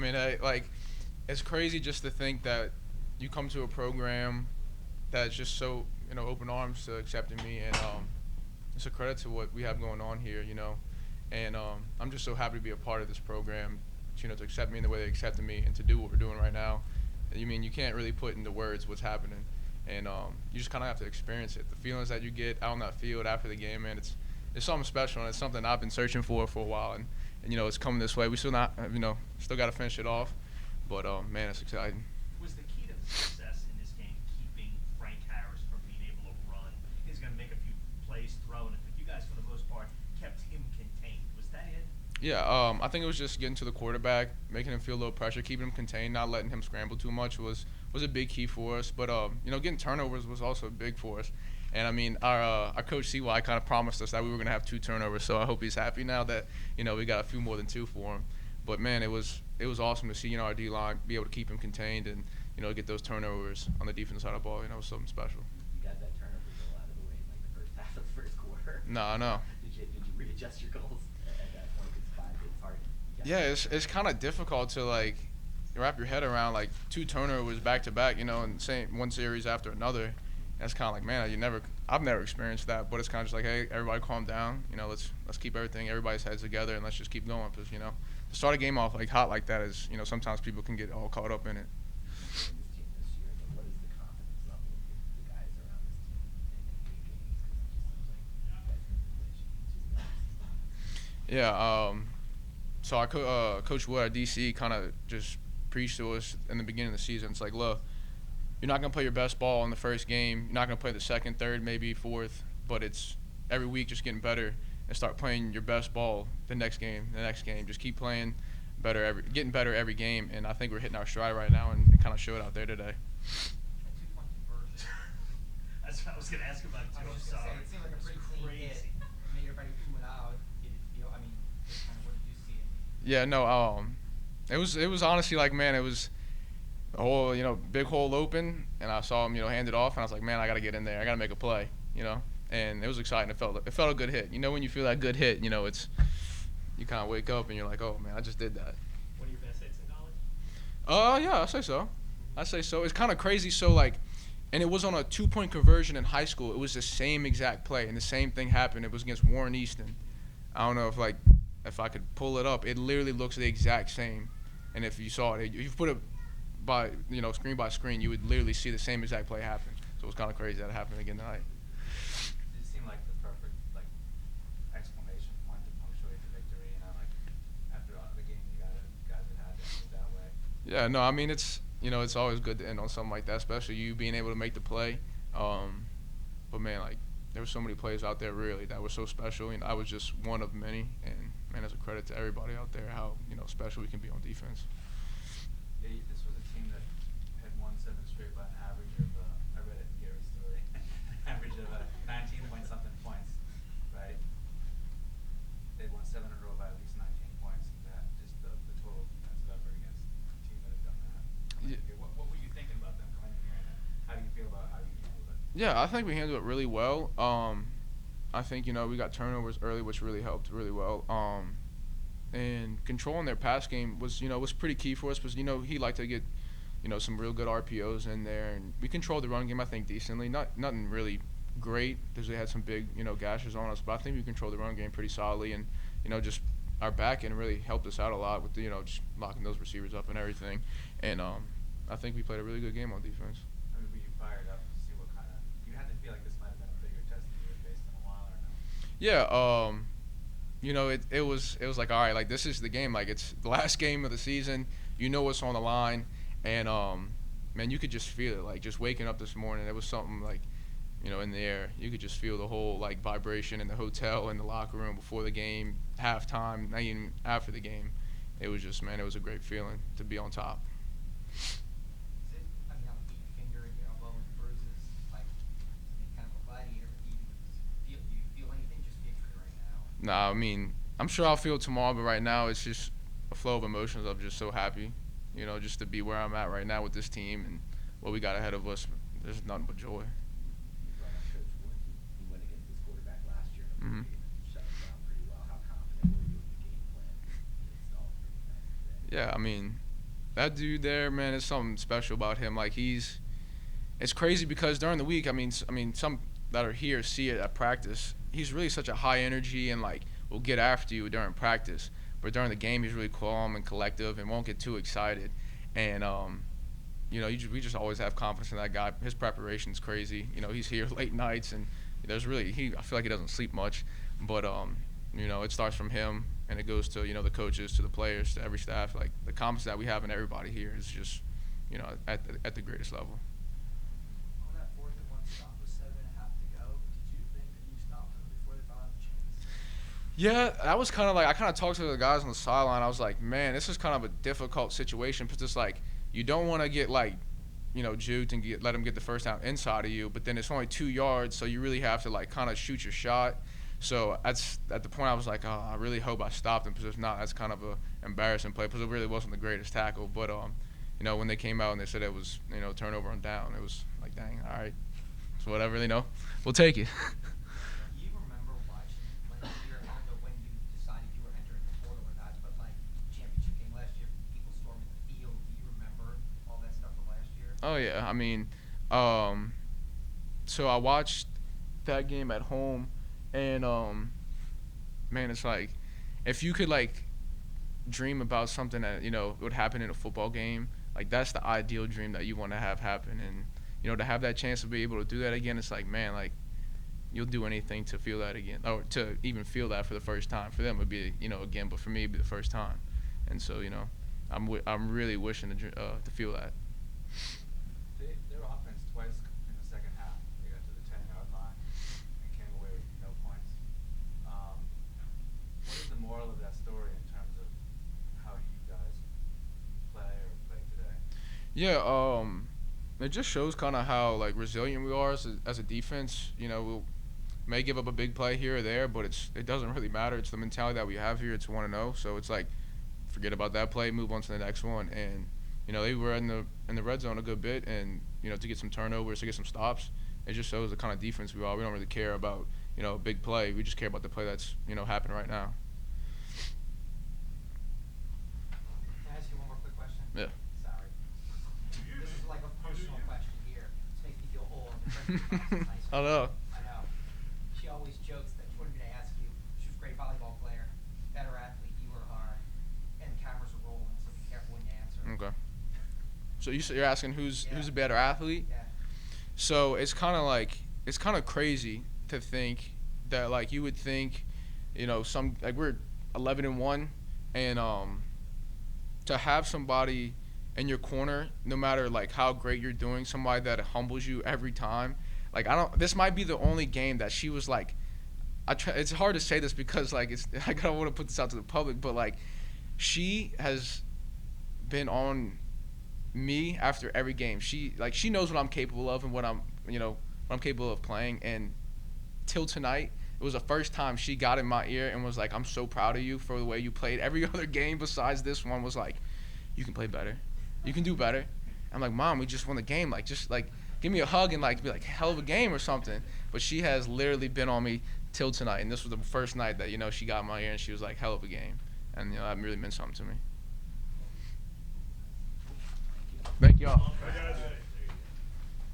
mean, it's crazy just to think that you come to a program that's just so open arms to accepting me, and it's a credit to what we have going on here, and I'm just so happy to be a part of this program, to accept me in the way they accepted me and to do what we're doing right now. You mean you can't really put into words what's happening, and you just kind of have to experience it. The feelings that you get out on that field after the game, man, it's something special, and it's something I've been searching for a while, and it's coming this way. We still not, still got to finish it off, but man, it's exciting. Was the key to the success in this game keeping Frank Harris from being able to run? He's going to make a few plays throwing it, but you guys, for the most part, kept him contained. Was that it? Yeah, I think it was just getting to the quarterback, making him feel a little pressure, keeping him contained, not letting him scramble too much was a big key for us. But getting turnovers was also big for us. And I mean, our coach CY kind of promised us that we were going to have 2 turnovers, so I hope he's happy now that we got a few more than 2 for him. But man, it was awesome to see our D line be able to keep him contained and get those turnovers on the defense side of the ball. It was something special. You got that turnover goal out of the way in like the first half of the first quarter. No, I know. Did you readjust your goals at that point? It's hard. Yeah, it's kind of difficult to like wrap your head around like 2 turnovers back to back, and same one series after another. That's kind of like, man, I've never experienced that, but it's kind of just like, hey, everybody calm down, let's keep everybody's heads together and let's just keep going, because to start a game off like hot like that is, sometimes people can get all caught up in it. This team this year, but what is the confidence level of the guys around this team in big games? Because it just seems like you guys are in the place you need to. Yeah, so our Coach Wood, our DC, kind of just preached to us in the beginning of the season. It's like, look, you're not going to play your best ball in the first game. You're not going to play the second, third, maybe fourth, but it's every week just getting better and start playing your best ball the next game. Just keep playing better, getting better every game, and I think we're hitting our stride right now, and it kind of showed out there today. A 2-point conversion. That's what I was going to ask about, too. I'm sorry. It seemed like a pretty clean hit. Made everybody went out. Did it feel, just kind of what did you see? Yeah, no, it was honestly like, man, it was a whole, big hole open, and I saw him, hand it off, and I was like, man, I got to get in there. I got to make a play, and it was exciting. It felt a good hit. When you feel that good hit, it's you kind of wake up and you're like, oh man, I just did that. One of your best hits in college? Yeah, I say so. It's kind of crazy. So like, and it was on a 2-point conversion in high school. It was the same exact play, and the same thing happened. It was against Warren Easton. I don't know if I could pull it up. It literally looks the exact same. And if you saw it, if you put it by screen by screen, you would literally see the same exact play happen. So it was kind of crazy that it happened again tonight. It seemed like the perfect exclamation point to punctuate the victory. After the game, you guys had it that way. Yeah, no, I mean it's always good to end on something like that, especially you being able to make the play. But man, there were so many plays out there really that were so special, and I was just one of many. And man, it's a credit to everybody out there how special we can be on defense. This was a team that had won 7 straight by an average of, I read it in Gary's story, average of 19 point something points, right? They won 7 in a row by at least 19 points. That just the total defensive effort against a team that had done that. Yeah. What were you thinking about them coming in here, and how do you feel about how you handled it? Yeah, I think we handled it really well. I think we got turnovers early, which really helped really well. And controlling their pass game was pretty key for us because he liked to get some real good RPOs in there, and we controlled the run game I think decently. Nothing really great because they had some big gashes on us, but I think we controlled the run game pretty solidly, and just our back end really helped us out a lot with just locking those receivers up and everything. And I think we played a really good game on defense. I mean, were you fired up to see what kind of you had to feel like this might have been a bigger test than you had faced in a while, or no? Yeah, it was like, all right, like this is the game, like it's the last game of the season, what's on the line, and man, you could just feel it, like just waking up this morning, it was something like, in the air, you could just feel the whole like vibration in the hotel, in the locker room before the game, halftime, not even after the game. It was just, man, it was a great feeling to be on top. Is it, on the finger and your elbow and bruises, kind of a body, do you feel anything just physically right now? Nah, I mean, I'm sure I'll feel tomorrow, but right now it's just a flow of emotions. I'm just so happy, just to be where I'm at right now with this team and what we got ahead of us. There's nothing but joy. You brought up Coach Wood. He went against this quarterback last year in the game and shut him down pretty well. How confident were you in the game plan? It's all pretty nice today. Yeah, I mean, That dude there, man, is something special about him. Like it's crazy because during the week, I mean, some that are here see it at practice. He's really such a high energy and like will get after you during practice. But during the game, he's really calm and collective and won't get too excited. And we just always have confidence in that guy. His preparation's crazy. He's here late nights and I feel like he doesn't sleep much. But it starts from him and it goes to the coaches, to the players, to every staff. Like the confidence that we have in everybody here is just at the greatest level. On that 4th-and-1 stop with 7.5 to go, did you think that you stopped them before they found a chance? Yeah, that was kind of like I kind of talked to the guys on the sideline. I was like, man, this is kind of a difficult situation because it's like you don't want to get like juked and let them get the first down inside of you, but then it's only 2 yards, so you really have to like kind of shoot your shot. So at the point I was like, oh, I really hope I stopped him because if not, that's kind of a embarrassing play because it really wasn't the greatest tackle. But when they came out and they said it was turnover on down, it was like, dang, all right, so whatever, we'll take it. Do you remember watching last year? I don't know when you decided you were entering the portal or not, but like championship game last year, people storming the field. Do you remember all that stuff from last year? Oh yeah, I mean, so I watched that game at home, and man, it's like if you could like dream about something that would happen in a football game, like that's the ideal dream that you want to have happen, and to have that chance to be able to do that again, it's like, man, like you'll do anything to feel that again, or to even feel that for the first time. For them, it'd be again, but for me, it'd be the first time, and so I'm really wishing to feel that. Their offense twice in the second half, they got to the 10-yard line and came away with no points. What is the moral of that story in terms of how you guys play or play today? Yeah, it just shows kind of how like resilient we are as a defense. We'll may give up a big play here or there, but it doesn't really matter. It's the mentality that we have here. It's 1-0, so it's like forget about that play, move on to the next one. And they were in the red zone a good bit, and to get some turnovers, to get some stops, it just shows the kind of defense we are. We don't really care about a big play. We just care about the play that's happening right now. Can I ask you one more quick question? Yeah. Sorry. This is like a personal question here. This makes me feel old. I know. I know. She always jokes that she wanted me to ask you. She was a great volleyball player, better athlete, you or her, and the cameras are rolling, so be careful when you answer. Okay. So you're asking who's a better athlete? Yeah. So it's kind of crazy to think that like you would think, some like we're 11-1, and to have somebody in your corner, no matter like how great you're doing, somebody that humbles you every time. Like this might be the only game that she was like, it's hard to say this because like I don't want to put this out to the public, but like she has been on me after every game. She knows what I'm capable of and what I'm capable of playing, and till tonight it was the first time she got in my ear and was like, I'm so proud of you for the way you played. Every other game besides this one was like, you can play better, you can do better. I'm like, Mom, we just won the game, like just like give me a hug and like be like hell of a game or something. But she has literally been on me till tonight, and this was the first night that she got in my ear and she was like, hell of a game, and that really meant something to me. Thank y'all. Bye, guys.